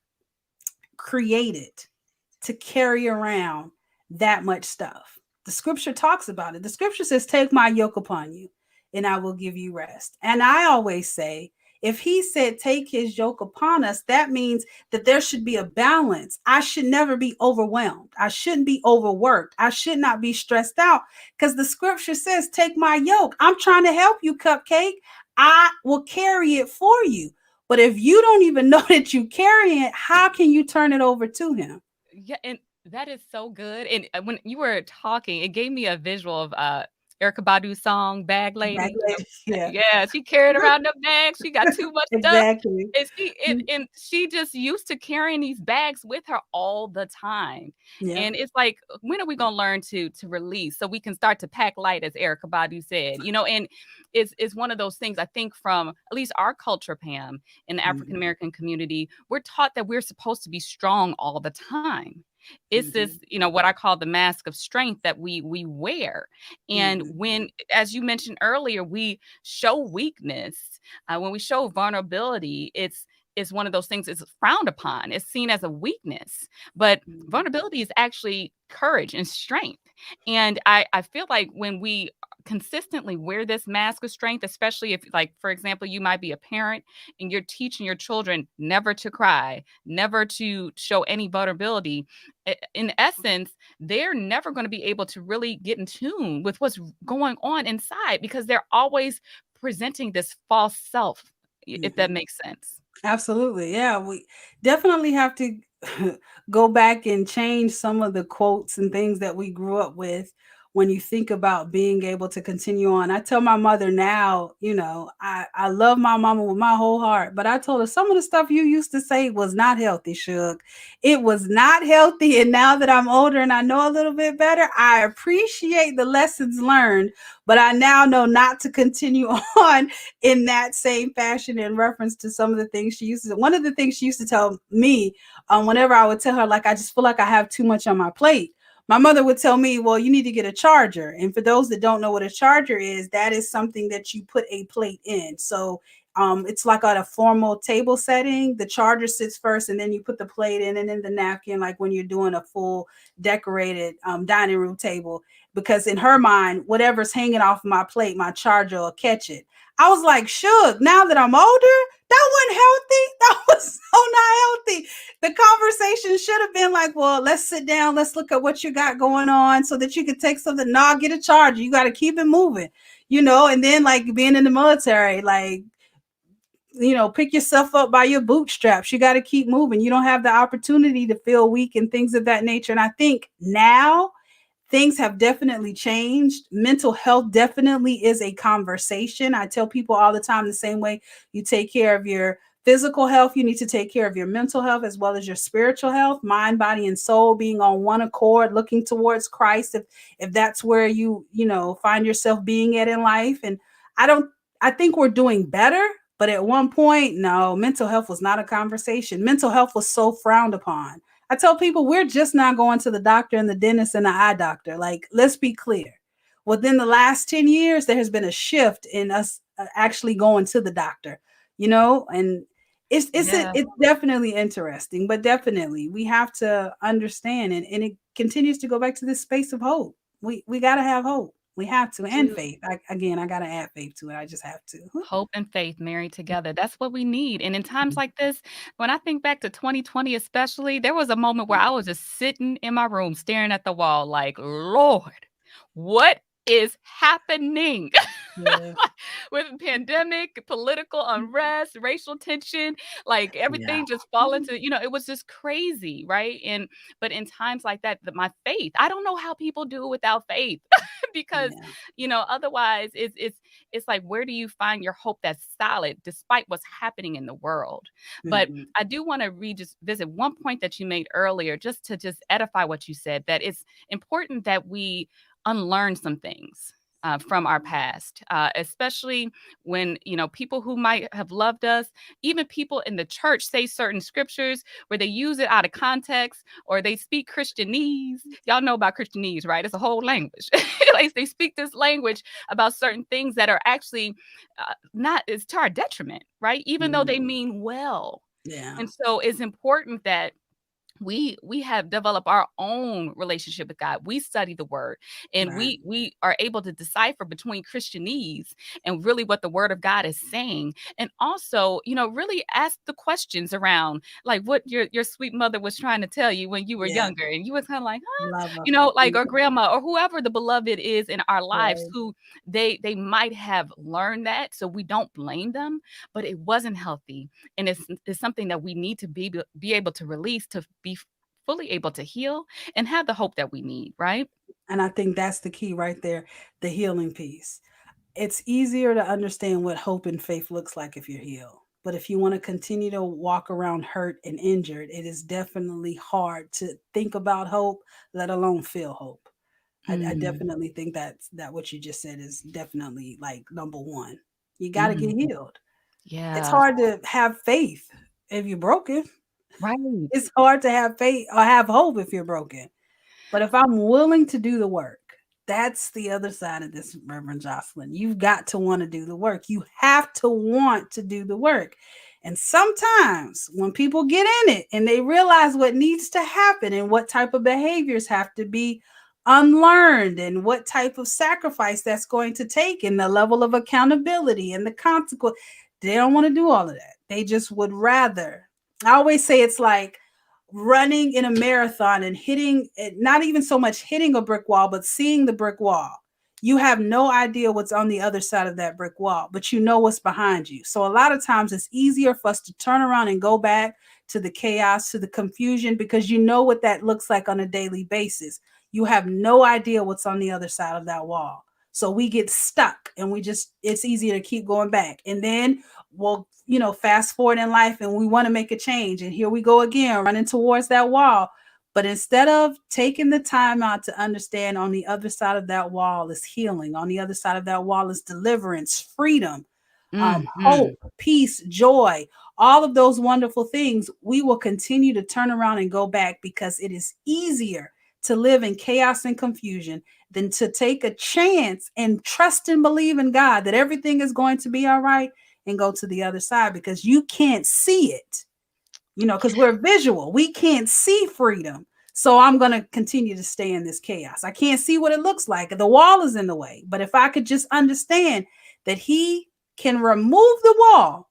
Speaker 2: create it to carry around that much stuff. The scripture talks about it. The scripture says, take my yoke upon you and I will give you rest. And I always say, if he said take his yoke upon us, that means that there should be a balance. I should never be overwhelmed. I shouldn't be overworked. I should not be stressed out, because the scripture says, take my yoke. I'm trying to help you, cupcake. I will carry it for you. But if you don't even know that you carry it, how can you turn it over to him?
Speaker 1: Yeah, and that is so good. And when you were talking, it gave me a visual of Erykah Badu's song, Bag
Speaker 2: Back
Speaker 1: Lady,
Speaker 2: later. Yeah.
Speaker 1: yeah, she carried around the bags, she got too much stuff,
Speaker 2: Exactly.
Speaker 1: and she just used to carrying these bags with her all the time,
Speaker 2: Yep.
Speaker 1: and it's like, when are we gonna learn to release so we can start to pack light, as Erykah Badu said, and it's one of those things, I think, from at least our culture, Pam, in the African
Speaker 2: Mhm.
Speaker 1: American community, we're taught that we're supposed to be strong all the time. It's this,
Speaker 2: Mhm.
Speaker 1: what I call the mask of strength that we wear. And
Speaker 2: Mhm.
Speaker 1: when, as you mentioned earlier, we show weakness, when we show vulnerability, it's one of those things, it's frowned upon. It's seen as a weakness. But
Speaker 2: Mhm.
Speaker 1: vulnerability is actually courage and strength. And I feel like when we consistently wear this mask of strength, especially if, like, for example, you might be a parent and you're teaching your children never to cry, never to show any vulnerability, in essence, they're never going to be able to really get in tune with what's going on inside, because they're always presenting this false self, if that
Speaker 2: Mhm.
Speaker 1: makes sense.
Speaker 2: Absolutely. Yeah, we definitely have to go back and change some of the quotes and things that we grew up with when you think about being able to continue on. I tell my mother now, I love my mama with my whole heart, but I told her some of the stuff you used to say was not healthy, Shug. It was not healthy. And now that I'm older and I know a little bit better, I appreciate the lessons learned, but I now know not to continue on in that same fashion in reference to some of the things she used to. One of the things she used to tell me, whenever I would tell her, like, I just feel like I have too much on my plate, my mother would tell me, well, you need to get a charger. And for those that don't know what a charger is, that is something that you put a plate in. So it's like on a formal table setting. The charger sits first, and then you put the plate in, and then the napkin, like when you're doing a full decorated dining room table. Because in her mind, whatever's hanging off my plate, my charger will catch it. I was like, shook. Now that I'm older, that wasn't healthy. That was so not healthy. The conversation should have been like, well, let's sit down. Let's look at what you got going on so that you can take something. Nah, get a charger. You got to keep it moving, and then like being in the military, like, pick yourself up by your bootstraps. You got to keep moving. You don't have the opportunity to feel weak and things of that nature. And I think now things have definitely changed. Mental health definitely is a conversation. I tell people all the time, the same way you take care of your physical health, you need to take care of your mental health as well as your spiritual health, mind, body, and soul being on one accord, looking towards Christ, if that's where you find yourself being at in life. And I don't I think we're doing better, but at one point, no, mental health was not a conversation. Mental health was so frowned upon. I tell people we're just not going to the doctor and the dentist and the eye doctor. Like, let's be clear. Within the last 10 years, there has been a shift in us actually going to the doctor, and
Speaker 1: Yeah.
Speaker 2: it's definitely interesting, but definitely we have to understand, and it continues to go back to this space of hope. We got to have hope. We have to, and
Speaker 1: Do
Speaker 2: faith. I got to add faith to it. I just have to.
Speaker 1: hope and faith married together. That's what we need. And in times like this, when I think back to 2020 especially, there was a moment where I was just sitting in my room staring at the wall like, "Lord, what is happening?"
Speaker 2: Yeah.
Speaker 1: With pandemic, political unrest, racial tension, like
Speaker 2: Yeah.
Speaker 1: everything just fall into, it was just crazy, right? And but in times like that, my faith, I don't know how people do it without faith. Because
Speaker 2: Yeah.
Speaker 1: otherwise it's like, where do you find your hope that's solid despite what's happening in the world? But
Speaker 2: Hmm.
Speaker 1: I do want to just visit one point that you made earlier, just to just edify what you said, that it's important that we unlearn some things, from our past, especially when people who might have loved us, even people in the church, say certain scriptures where they use it out of context, or they speak Christianese. Y'all know about Christianese, right? It's a whole language. Like, they speak this language about certain things that are actually, not, it's to our detriment, right? Even though they
Speaker 2: Hmm.
Speaker 1: mean well.
Speaker 2: Yeah.
Speaker 1: And so it's important that we have developed our own relationship with God. We study the word, and
Speaker 2: Right.
Speaker 1: we are able to decipher between Christianese and really what the word of God is saying. And also, really ask the questions around, like, what your sweet mother was trying to tell you when you were
Speaker 2: Yeah.
Speaker 1: younger, and you was kind of like, huh?
Speaker 2: Love her.
Speaker 1: Like, or
Speaker 2: Mhm.
Speaker 1: grandma, or whoever the beloved is in our lives,
Speaker 2: Right.
Speaker 1: who they might have learned that, so we don't blame them, but it wasn't healthy. And it's something that we need to be able to release, to be fully able to heal and have the hope that we need, right?
Speaker 2: And I think that's the key right there, the healing piece. It's easier to understand what hope and faith looks like if you're healed. But if you want to continue to walk around hurt and injured, it is definitely hard to think about hope, let alone feel hope. I
Speaker 1: Mm,
Speaker 2: definitely think that what you just said is definitely like number one. You got to get
Speaker 1: mhm.
Speaker 2: healed. It's
Speaker 1: Yeah,
Speaker 2: hard to have faith if you're broken.
Speaker 1: right.
Speaker 2: It's hard to have faith or have hope if you're broken. But if I'm willing to do the work, that's the other side of this, Reverend Jocelyn. You've got to want to do the work. You have to want to do the work. And sometimes when people get in it and they realize what needs to happen and what type of behaviors have to be unlearned and what type of sacrifice that's going to take and the level of accountability and the consequence, they don't want to do all of that. They just would rather. I always say it's like running in a marathon and hitting it, not even so much hitting a brick wall, but seeing the brick wall. You have no idea what's on the other side of that brick wall, but you know what's behind you. So a lot of times it's easier for us to turn around and go back to the chaos, to the confusion, because you know what that looks like on a daily basis. You have no idea what's on the other side of that wall. So we get stuck and it's easier to keep going back. And then we'll, fast forward in life and we want to make a change. And here we go again, running towards that wall. But instead of taking the time out to understand on the other side of that wall is healing, on the other side of that wall is deliverance, freedom, hope,
Speaker 1: Mhm.
Speaker 2: peace, joy, all of those wonderful things, we will continue to turn around and go back because it is easier to live in chaos and confusion than to take a chance and trust and believe in God that everything is going to be all right and go to the other side because you can't see it, because we're visual. We can't see freedom. So I'm going to continue to stay in this chaos. I can't see what it looks like. The wall is in the way. But if I could just understand that He can remove the wall,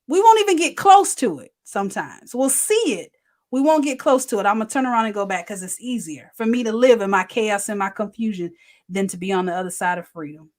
Speaker 2: we won't even get close to it sometimes. We'll see it. We won't get close to it. I'm going to turn around and go back because it's easier for me to live in my chaos and my confusion than to be on the other side of freedom.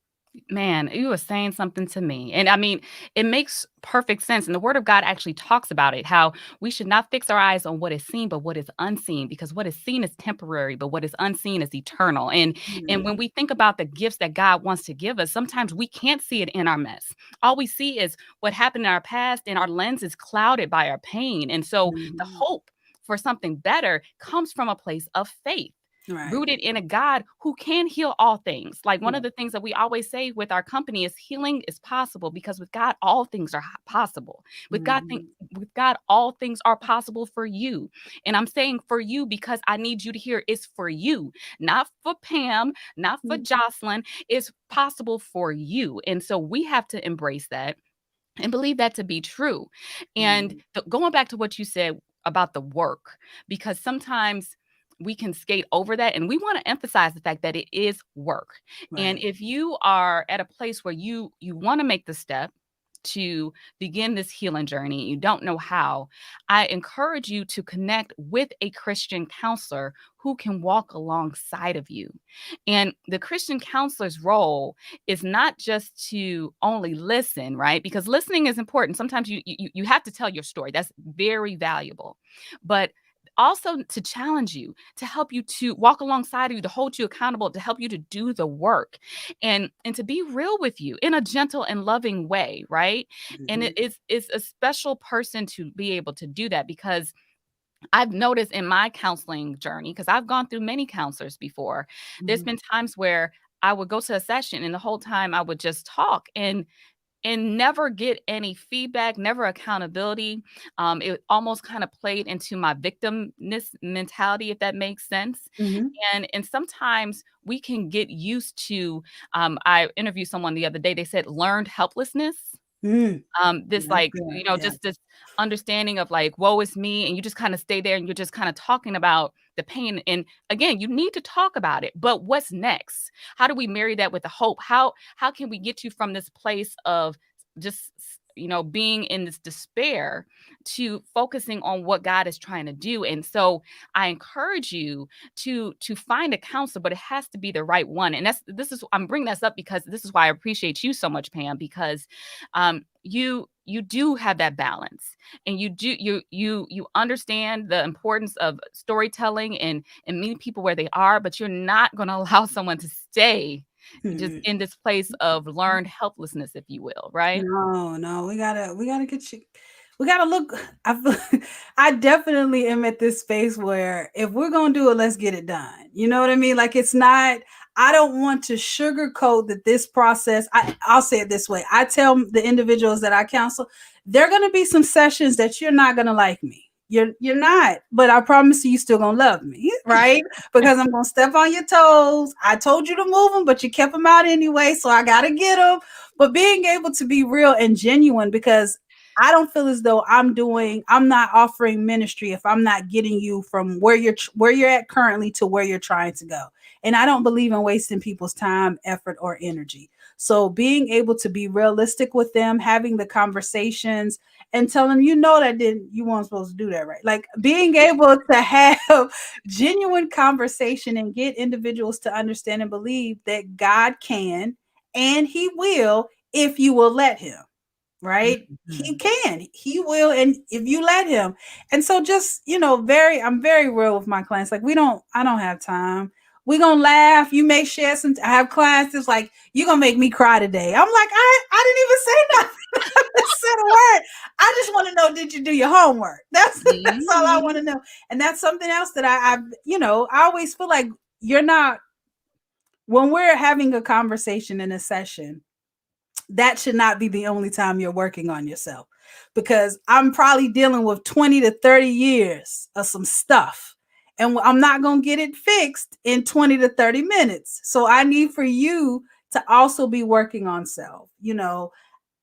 Speaker 1: Man, you were saying something to me. And I mean, it makes perfect sense. And the word of God actually talks about it, how we should not fix our eyes on what is seen, but what is unseen, because what is seen is temporary, but what is unseen is eternal. And
Speaker 2: Mm,
Speaker 1: when we think about the gifts that God wants to give us, sometimes we can't see it in our mess. All we see is what happened in our past, and our lens is clouded by our pain. And so the
Speaker 2: mhm.
Speaker 1: hope for something better comes from a place of faith,
Speaker 2: Right.
Speaker 1: rooted in a God who can heal all things. Like one
Speaker 2: Yeah.
Speaker 1: of the things that we always say with our company is healing is possible because with God all things are possible. With God
Speaker 2: Mhm.
Speaker 1: with God all things are possible for you. And I'm saying for you because I need you to hear it's for you, not for Pam, not for
Speaker 2: Mm,
Speaker 1: Jocelyn. It's possible for you. And so we have to embrace that and believe that to be true. And
Speaker 2: mm.
Speaker 1: going back to what you said about the work, because sometimes we can skate over that and we want to emphasize the fact that it is work. And
Speaker 2: Right.
Speaker 1: if you are at a place where you want to make the step to begin this healing journey, you don't know how, I encourage you to connect with a Christian counselor who can walk alongside of you. And the Christian counselor's role is not just to only listen, right? Because listening is important. Sometimes you have to tell your story. That's very valuable. But also to challenge you, to help you, to walk alongside of you, to hold you accountable, to help you to do the work and to be real with you in a gentle and loving way, right? And
Speaker 2: Mhm.
Speaker 1: it's a special person to be able to do that because I've noticed in my counseling journey, because I've gone through many counselors before, there's
Speaker 2: Mhm.
Speaker 1: been times where I would go to a session and the whole time I would just talk and never get any feedback, never accountability. It almost kind of played into my victimness mentality, if that makes sense.
Speaker 2: Mhm.
Speaker 1: And sometimes we can get used to. I interviewed someone the other day. They said learned helplessness,
Speaker 2: Mm.
Speaker 1: this
Speaker 2: That's
Speaker 1: like,
Speaker 2: good. Yeah.
Speaker 1: just this understanding of like, woe is me. And you just kind of stay there and you're just kind of talking about the pain. And again, you need to talk about it, but what's next? How do we marry that with the hope? How can we get you from this place of just, being in this despair to focusing on what God is trying to do. And so I encourage you to find a counselor, but it has to be the right one. And I'm bringing this up because this is why I appreciate you so much, Pam, because you do have that balance, and you understand the importance of storytelling and meeting people where they are, but you're not going to allow someone to stay just
Speaker 2: Hmm.
Speaker 1: in this place of learned helplessness, if you will, right?
Speaker 2: No, no, we gotta get you. We gotta look. I definitely am at this space where if we're gonna do it, let's get it done. You know what I mean? Like it's not. I don't want to sugarcoat that this process. I'll say it this way. I tell the individuals that I counsel, there are gonna be some sessions that you're not gonna like me. You're not, but I promise you, still gonna love me, right? Because I'm gonna step on your toes. I told you to move them, but you kept them out anyway, so I gotta get them, but being able to be real and genuine, because I don't feel as though I'm not offering ministry if I'm not getting you from where you're at currently to where you're trying to go. And I don't believe in wasting people's time, effort, or energy. So being able to be realistic with them, having the conversations and tell them, you weren't supposed to do that, right? Like being able to have genuine conversation and get individuals to understand and believe that God can and he will if you will let him, right? He
Speaker 1: Mhm.
Speaker 2: can, he will, and if you let him. And so just, I'm very real with my clients. Like I don't have time. We gonna laugh. You may share some. I have clients that's like, you gonna make me cry today. I'm like, I didn't even say nothing. I just said a word. I just want to know, did you do your homework? That's all I want
Speaker 1: Mhm.
Speaker 2: to know. And that's something else that I always feel like you're not, when we're having a conversation in a session, that should not be the only time you're working on yourself, because I'm probably dealing with 20 to 30 years of some stuff, and I'm not going to get it fixed in 20 to 30 minutes. So I need for you to also be working on self.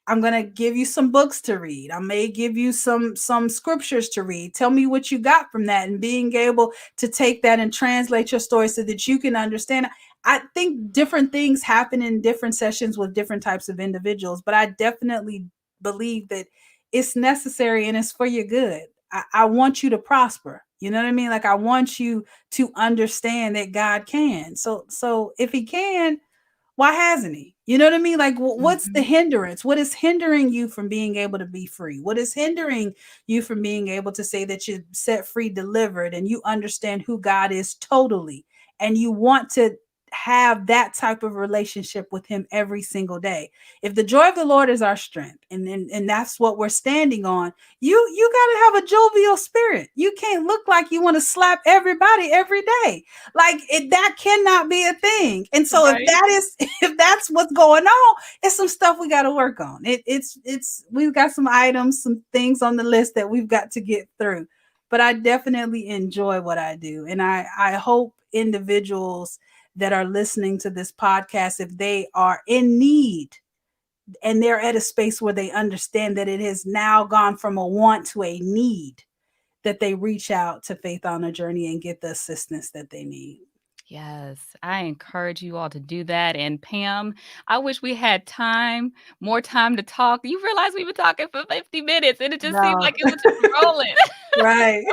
Speaker 2: I'm going to give you some books to read. I may give you some scriptures to read. Tell me what you got from that, and being able to take that and translate your story so that you can understand. I think different things happen in different sessions with different types of individuals, but I definitely believe that it's necessary and it's for your good. I want you to prosper. You know what I mean? Like I want you to understand that God can. So if he can, why hasn't he? You know what I mean? Like, what's the
Speaker 1: Mhm.
Speaker 2: hindrance? What is hindering you from being able to be free? What is hindering you from being able to say that you're set free, delivered, and you understand who God is totally, and you want to have that type of relationship with him every single day? If the joy of the Lord is our strength, and that's what we're standing on, you got to have a jovial spirit. You can't look like you want to slap everybody every day. Like that cannot be a thing. And so if
Speaker 1: Right.
Speaker 2: that is if that's what's going on, it's some stuff we got to work on. It's we've got some items, some things on the list that we've got to get through. But I definitely enjoy what I do, and I hope individuals that are listening to this podcast, if they are in need and they're at a space where they understand that it has now gone from a want to a need, that they reach out to Faith on a Journey and get the assistance that they need.
Speaker 1: Yes, I encourage you all to do that. And Pam, I wish we had more time to talk. You realize we've been talking for 50 minutes and it just seemed
Speaker 2: No.
Speaker 1: like it was just rolling.
Speaker 2: Right.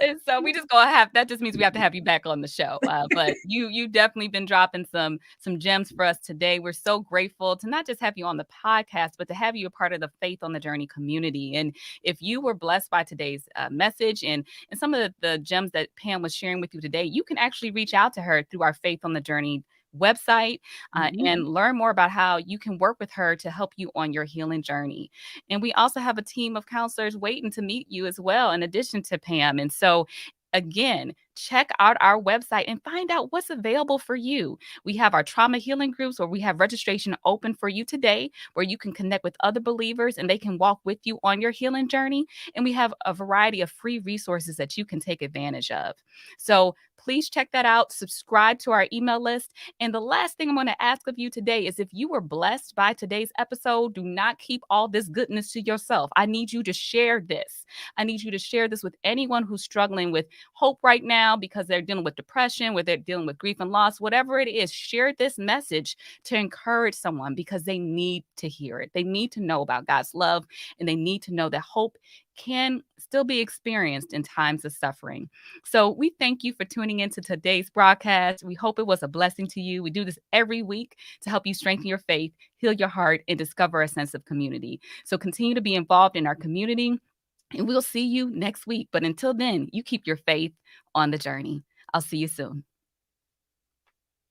Speaker 1: And so we just gonna have that just means we have to have you back on the show. But you definitely been dropping some gems for us today. We're so grateful to not just have you on the podcast, but to have you a part of the Faith on the Journey community. And if you were blessed by today's message and some of the gems that Pam was sharing with you today, you can actually reach out to her through our Faith on the Journey website
Speaker 2: Mhm.
Speaker 1: and learn more about how you can work with her to help you on your healing journey. And we also have a team of counselors waiting to meet you as well, in addition to Pam. And so, again, check out our website and find out what's available for you. We have our trauma healing groups where we have registration open for you today, where you can connect with other believers and they can walk with you on your healing journey. And we have a variety of free resources that you can take advantage of. So Please check that out. Subscribe to our email list. And the last thing I'm going to ask of you today is if you were blessed by today's episode, do not keep all this goodness to yourself. I need you to share this. I need you to share this with anyone who's struggling with hope right now because they're dealing with depression, where they're dealing with grief and loss, whatever it is. Share this message to encourage someone because they need to hear it. They need to know about God's love, and they need to know that hope can still be experienced in times of suffering. So we thank you for tuning into today's broadcast. We hope it was a blessing to you. We do this every week to help you strengthen your faith, heal your heart, and discover a sense of community. So continue to be involved in our community, and we'll see you next week. But until then, you keep your faith on the journey. I'll see you soon.